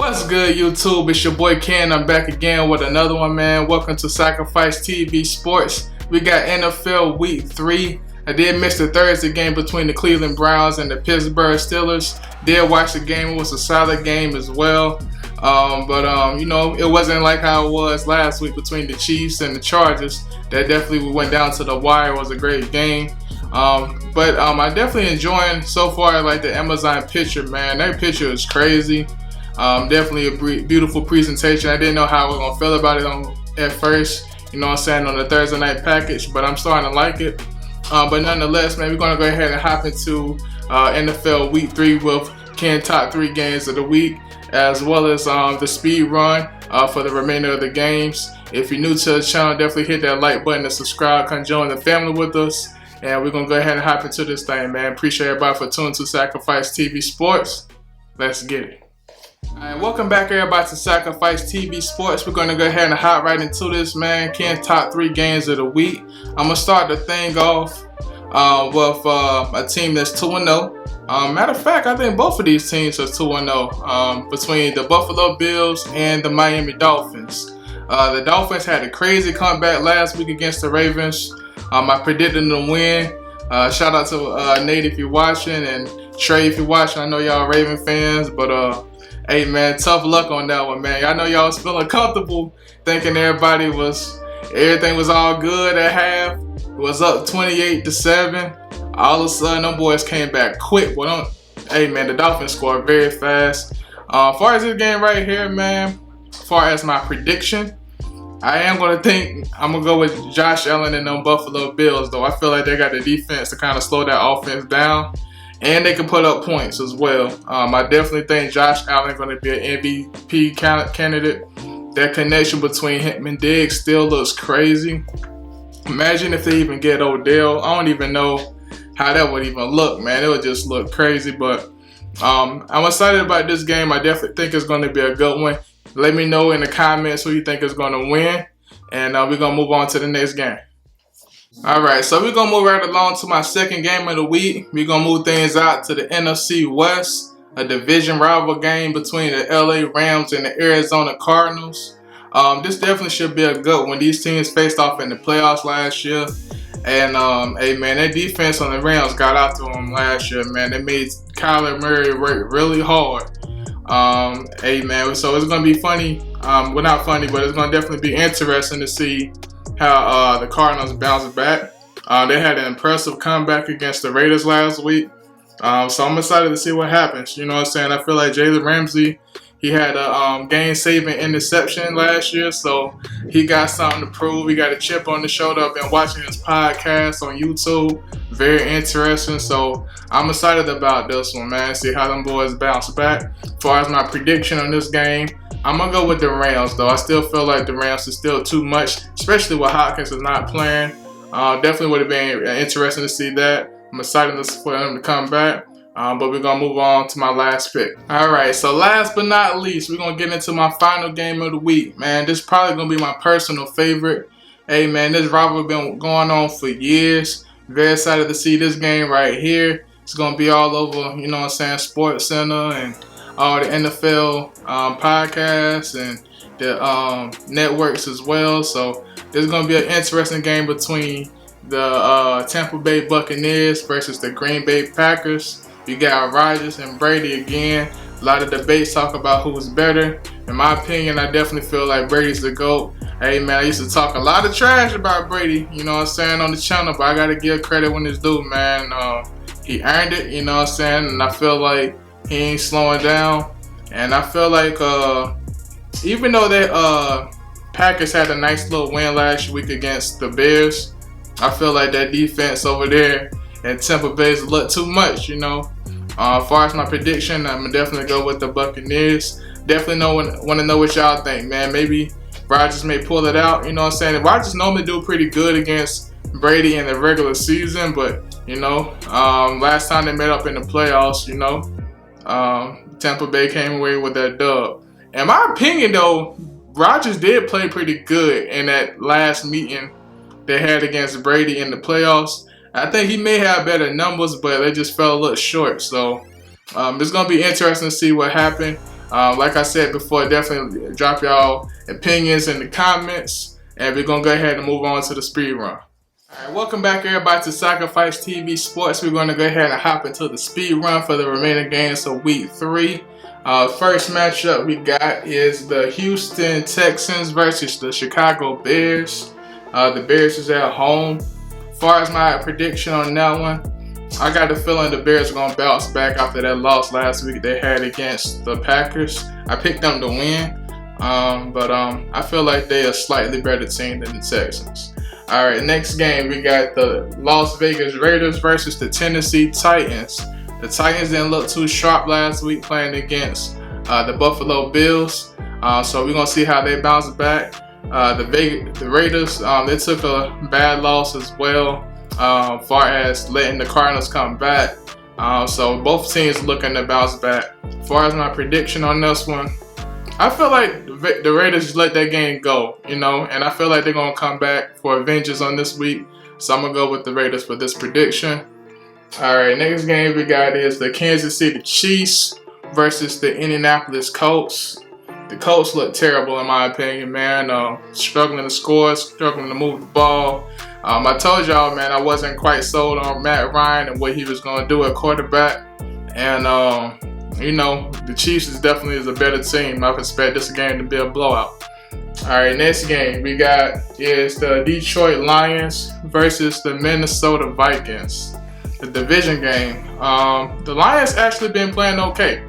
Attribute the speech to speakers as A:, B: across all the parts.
A: What's good, YouTube? It's your boy Ken. I'm back again with another one, man. Welcome to Sacrifice TV Sports. We got NFL Week 3. I did miss the Thursday game between the Cleveland Browns and the Pittsburgh Steelers. Did watch the game. It was a solid game as well. But you know, it wasn't like how it was last week between the Chiefs and the Chargers. That definitely went down to the wire. It was a great game. But I definitely enjoying so far like the Amazon picture, man. That picture is crazy. Definitely a beautiful presentation. I didn't know how I was gonna feel about it at first, you know what I'm saying, on the Thursday night package, but I'm starting to like it. But nonetheless, man, we're gonna go ahead and hop into NFL Week 3 with Ken's top 3 games of the week, as well as the speed run for the remainder of the games. If you're new to the channel, definitely hit that like button and subscribe. Come join the family with us. And we're gonna go ahead and hop into this thing, man. Appreciate everybody for tuning to Sacrifice TV Sports. Let's get it. Alright, welcome back everybody to Sacrifice TV Sports. We're going to go ahead and hop right into this, man. Ken's top 3 games of the week. I'm going to start the thing off with a team that's 2-0. Matter of fact, I think both of these teams are 2-0 between the Buffalo Bills and the Miami Dolphins. The Dolphins had a crazy comeback last week against the Ravens. I predicted them to win. Shout out to Nate if you're watching, and Trey if you're watching. I know y'all Raven fans, but hey man, tough luck on that one, man. I know y'all was feeling comfortable, thinking everything was all good at half. It was up 28-7. All of a sudden, them boys came back quick. Hey man, the Dolphins scored very fast. As far as this game right here, man, as far as my prediction, I'm gonna go with Josh Allen and them Buffalo Bills, though. I feel like they got the defense to kind of slow that offense down. And they can put up points as well. I definitely think Josh Allen is going to be an MVP candidate. That connection between him and Diggs still looks crazy. Imagine if they even get Odell. I don't even know how that would even look, man. It would just look crazy. But I'm excited about this game. I definitely think it's going to be a good one. Let me know in the comments who you think is going to win. And we're going to move on to the next game. Alright, so we're going to move right along to my second game of the week. We're going to move things out to the NFC West, a division rival game between the LA Rams and the Arizona Cardinals. This definitely should be a good one. These teams faced off in the playoffs last year. And, hey man, that defense on the Rams got after them last year, man. They made Kyler Murray work really hard. Hey man, so it's going to be funny. Well, not funny, but it's going to definitely be interesting to see how the Cardinals bounced back. They had an impressive comeback against the Raiders last week. So I'm excited to see what happens. You know what I'm saying? I feel like Jalen Ramsey, he had a game-saving interception last year, so he got something to prove. He got a chip on the shoulder. I've been watching his podcast on YouTube. Very interesting. So I'm excited about this one, man. See how them boys bounce back. As far as my prediction on this game, I'm going to go with the Rams, though. I still feel like the Rams is still too much, especially with Hopkins is not playing. Definitely would have been interesting to see that. I'm excited for him to come back. But we're going to move on to my last pick. All right, so last but not least, we're going to get into my final game of the week. Man, this is probably going to be my personal favorite. Hey, man, this rivalry been going on for years. Very excited to see this game right here. It's going to be all over, you know what I'm saying, Sports Center and all the NFL podcasts and the networks as well. So this is going to be an interesting game between the Tampa Bay Buccaneers versus the Green Bay Packers. You got Rodgers and Brady again. A lot of debates talk about who's better. In my opinion, I definitely feel like Brady's the GOAT. Hey man, I used to talk a lot of trash about Brady, you know what I'm saying, on the channel, but I got to give credit when it's due, man. He earned it, you know what I'm saying, and I feel like he ain't slowing down. And I feel like even though the Packers had a nice little win last week against the Bears, I feel like that defense over there in Tampa Bay is a little too much, you know. As far as my prediction, I'm going to definitely go with the Buccaneers. Definitely want to know what y'all think, man. Maybe Rodgers may pull it out, you know what I'm saying. Rodgers normally do pretty good against Brady in the regular season, but, you know, last time they met up in the playoffs, you know, Tampa Bay came away with that dub. In my opinion, though, Rodgers did play pretty good in that last meeting they had against Brady in the playoffs. I think he may have better numbers, but they just fell a little short. So it's going to be interesting to see what happened. Like I said before, definitely drop y'all opinions in the comments, and we're gonna go ahead and move on to the speed run. Alright, welcome back everybody to Sacrifice TV Sports. We're going to go ahead and hop into the speed run for the remaining games of week 3. First matchup we got is the Houston Texans versus the Chicago Bears. The Bears is at home. As far as my prediction on that one, I got the feeling the Bears are going to bounce back after that loss last week they had against the Packers. I picked them to win, but I feel like they're a slightly better team than the Texans. Alright, next game we got the Las Vegas Raiders versus the Tennessee Titans. The Titans didn't look too sharp last week playing against the Buffalo Bills. So we're going to see how they bounce back. The Raiders, they took a bad loss as well, far as letting the Cardinals come back. So both teams looking to bounce back. As far as my prediction on this one, I feel like the Raiders just let that game go, and I feel like they're going to come back for a vengeance on this week. So I'm going to go with the Raiders for this prediction. Alright, next game we got is the Kansas City Chiefs versus the Indianapolis Colts. The Colts look terrible in my opinion, man. Struggling to score, struggling to move the ball. I told y'all, man, I wasn't quite sold on Matt Ryan and what he was going to do at quarterback. And, the Chiefs is definitely a better team. I expect this game to be a blowout. Alright, next game we got is the Detroit Lions versus the Minnesota Vikings. The division game. The Lions actually been playing okay.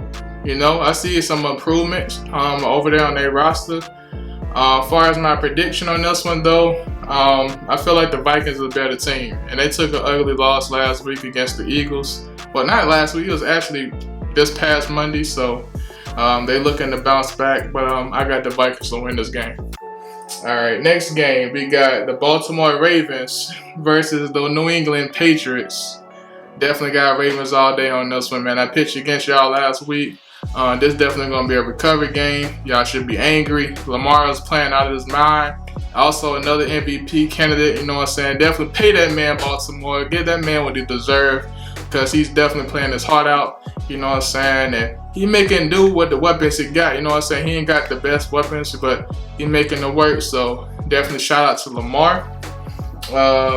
A: I see some improvements over there on their roster. As far as my prediction on this one though, I feel like the Vikings are a better team. And they took an ugly loss last week against the Eagles. Well, not last week, it was actually this past Monday. So they looking to bounce back, but I got the Vikings to win this game. Alright, next game we got the Baltimore Ravens versus the New England Patriots. Definitely got Ravens all day on this one, man. I pitched against y'all last week. This definitely going to be a recovery game. Y'all should be angry. Lamar is playing out of his mind. Also, another MVP candidate, Definitely pay that man, Baltimore. Give that man what he deserves because he's definitely playing his heart out. And he making do with the weapons he got. He ain't got the best weapons, but he making it work. So, definitely shout out to Lamar.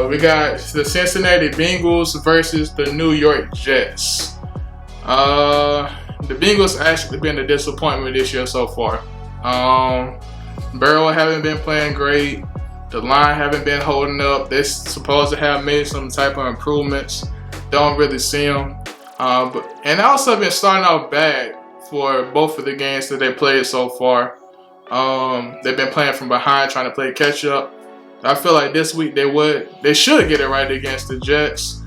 A: We got the Cincinnati Bengals versus the New York Jets. The Bengals actually been a disappointment this year so far. Burrow haven't been playing great. The line haven't been holding up. They're supposed to have made some type of improvements. Don't really see them. And also been starting out bad for both of the games that they played so far. They've been playing from behind, trying to play catch up. I feel like this week they should get it right against the Jets.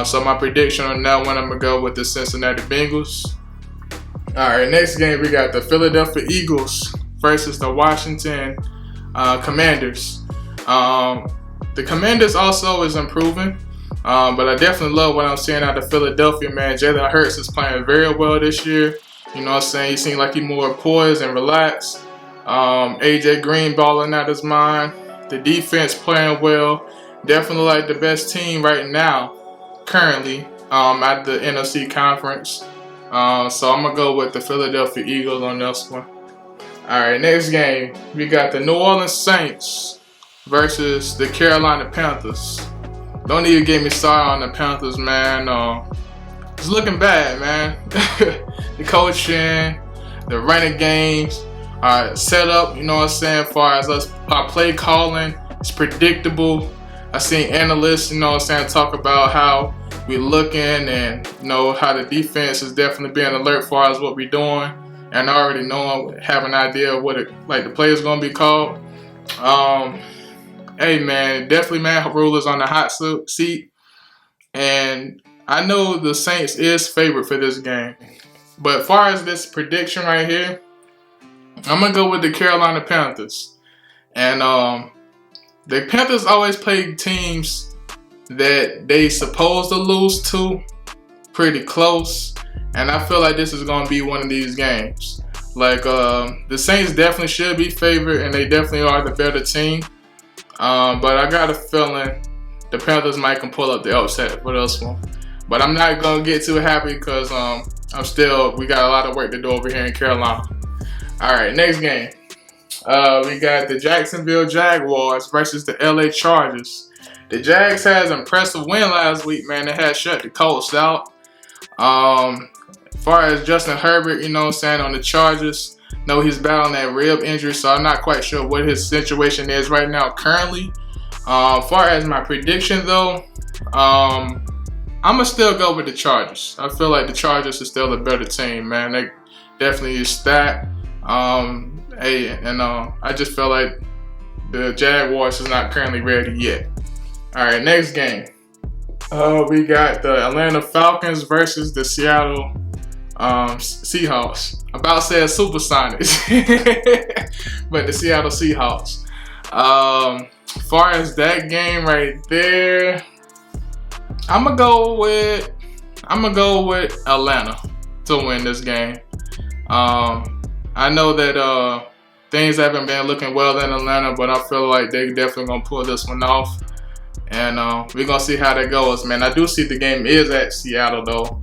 A: So my prediction on that one, I'm going to go with the Cincinnati Bengals. Alright, next game we got the Philadelphia Eagles versus the Washington Commanders. The Commanders also is improving, but I definitely love what I'm seeing out of Philadelphia, man. Jalen Hurts is playing very well this year. He seems like he's more poised and relaxed. AJ Green balling out his mind. The defense playing well. Definitely like the best team right now, currently, at the NFC Conference. So I'm going to go with the Philadelphia Eagles on this one. Alright, next game. We got the New Orleans Saints versus the Carolina Panthers. Don't even get me started on the Panthers, man. It's looking bad, man. The coaching, the running games. Set up, as far as our play calling, it's predictable. I seen analysts, talk about how we're looking and, how the defense is definitely being alert as far as what we're doing. And I already have an idea of what the play is going to be called. Hey, man, definitely Matt Rule is on the hot seat. And I know the Saints is favored for this game. But as far as this prediction right here, I'm going to go with the Carolina Panthers. And the Panthers always play teams that they supposed to lose to pretty close. And I feel like this is going to be one of these games. The Saints definitely should be favored, and they definitely are the better team. But I got a feeling the Panthers might can pull up the upset for this one. But I'm not going to get too happy because we got a lot of work to do over here in Carolina. Alright, next game. We got the Jacksonville Jaguars versus the LA Chargers. The Jags has an impressive win last week, man. They had shut the Colts out. As far as Justin Herbert, you know what I'm saying, on the Chargers, know he's battling that rib injury, so I'm not quite sure what his situation is right now currently. As far as my prediction, though, I'm going to still go with the Chargers. I feel like the Chargers are still a better team, man. They definitely is that. I just feel like the Jaguars is not currently ready yet. All right, next game. We got the Atlanta Falcons versus the Seattle Seahawks. About to say Supersonics, but the Seattle Seahawks. As far as that game right there, I'm gonna go with Atlanta to win this game. I know that things haven't been looking well in Atlanta, but I feel like they definitely gonna pull this one off. And we're going to see how that goes, man. I do see the game is at Seattle, though.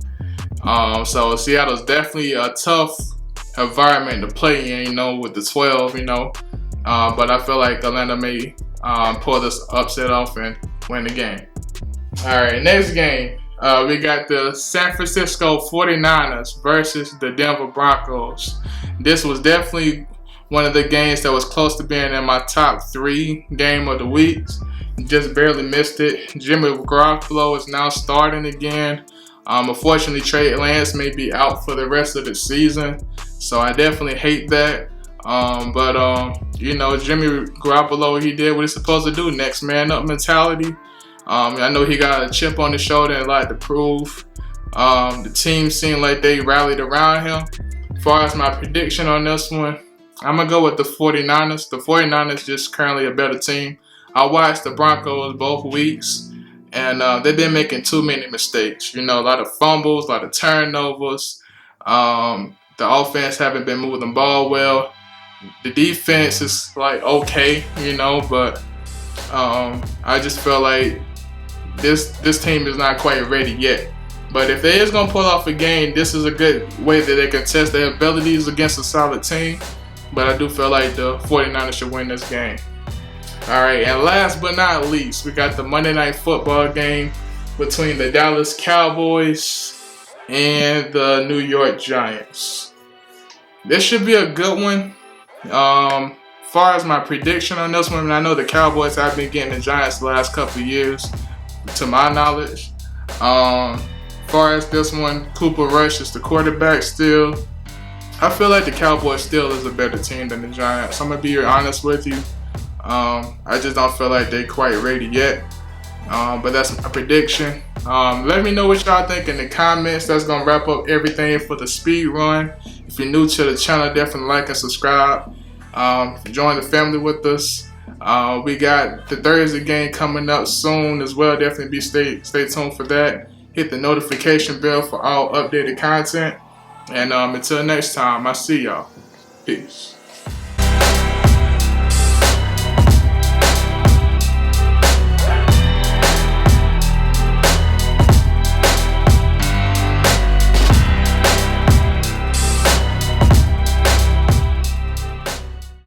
A: So Seattle's definitely a tough environment to play in, you know, with the 12, you know. But I feel like Atlanta may pull this upset off and win the game. All right, next game. We got the San Francisco 49ers versus the Denver Broncos. This was definitely one of the games that was close to being in my top 3 game of the week. Just barely missed it. Jimmy Garoppolo is now starting again. Unfortunately, Trey Lance may be out for the rest of the season, so I definitely hate that. You know, Jimmy Garoppolo, he did what he's supposed to do. Next man up mentality. I know he got a chip on his shoulder and a lot to prove. The team seemed like they rallied around him. As far as my prediction on this one, I'm going to go with the 49ers. The 49ers just currently a better team. I watched the Broncos both weeks, and they've been making too many mistakes. You know, a lot of fumbles, a lot of turnovers. The offense haven't been moving the ball well. The defense is like okay, you know, but I just feel like this team is not quite ready yet. But if they is gonna pull off a game, this is a good way that they can test their abilities against a solid team. But I do feel like the 49ers should win this game. All right, and last but not least, we got the Monday Night Football game between the Dallas Cowboys and the New York Giants. This should be a good one. Far as my prediction on this one, I know the Cowboys have been getting the Giants the last couple of years, to my knowledge. Far as this one, Cooper Rush is the quarterback still. I feel like the Cowboys still is a better team than the Giants. I'm going to be honest with you. I just don't feel like they're quite ready yet. But that's my prediction. Let me know what y'all think in the comments. That's going to wrap up everything for the speed run. If you're new to the channel, definitely like and subscribe. Join the family with us. We got the Thursday game coming up soon as well. Definitely stay tuned for that. Hit the notification bell for all updated content. And until next time, I see y'all. Peace.